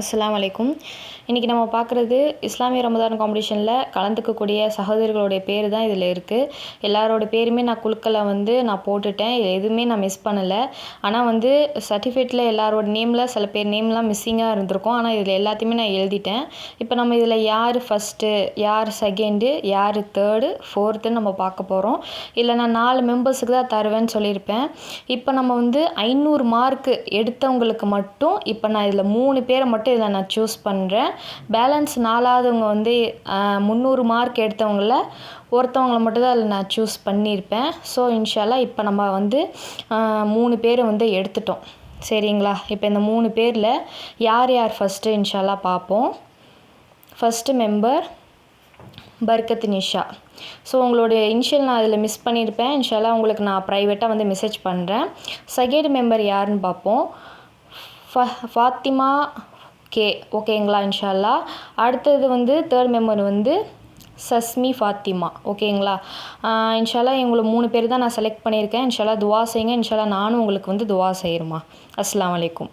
அஸ்ஸலாமு அலைக்கும். இன்றைக்கி நம்ம பார்க்குறது இஸ்லாமிய ரமதான் காம்படிஷனில் கலந்துக்கக்கூடிய சகோதரர்களுடைய பேர் தான் இதில் இருக்குது. எல்லாரோட பேருமே நான் குழுக்களை நான் போட்டுட்டேன். எதுவுமே நான் மிஸ் பண்ணலை. ஆனால் சர்டிஃபிகேட்டில் எல்லாரோட நேமில் சில பேர் நேம்லாம் மிஸ்ஸிங்காக இருந்திருக்கும். ஆனால் இதில் எல்லாத்தையுமே நான் எழுதிட்டேன். இப்போ நம்ம இதில் யார் ஃபஸ்ட்டு, யார் செகண்டு, யார் தேர்டு, ஃபோர்த்துன்னு நம்ம பார்க்க போகிறோம். இல்லை நான் 4 மெம்பர்ஸுக்கு தான் தருவேன்னு சொல்லியிருப்பேன். இப்போ நம்ம 500 மார்க்கு எடுத்தவங்களுக்கு மட்டும் இப்போ நான் இதில் 3 பேரை மட்டும் இதில் நான் சூஸ் பண்ணுறேன். பேலன்ஸ் 4ஆவதுவங்க 300 மார்க் எடுத்தவங்கள ஒருத்தவங்களை மட்டும் தான் அதில் நான் சூஸ் பண்ணியிருப்பேன். ஸோ இன்ஷால்லா இப்போ நம்ம 3 பேர் எடுத்துட்டோம். சரிங்களா? இப்போ இந்த 3 பேரில் யார் யார் ஃபஸ்ட்டு இன்ஷால்லா பார்ப்போம். First member Barkat Nisha. So உங்களுடைய இனிஷியல் நான் அதில் மிஸ் பண்ணியிருப்பேன். இன்ஷால்லா உங்களுக்கு நான் ப்ரைவேட்டாக மெசேஜ் பண்ணுறேன். செகண்ட் மெம்பர் யாருன்னு பார்ப்போம். ஃபாத்திமா கே. ஓகேங்களா? இன்ஷால்லா. அடுத்தது தேர்ட் மெம்பர் சஸ்மி ஃபாத்திமா. ஓகேங்களா? இன்ஷால்லா இவங்களை 3 பேர் தான் நான் செலக்ட் பண்ணியிருக்கேன். இன்ஷால்லா துவா செய்யுங்க. இன்ஷால்லா நானும் உங்களுக்கு துவா செய்கிறேம்மா. அஸ்ஸலாமு அலைக்கும்.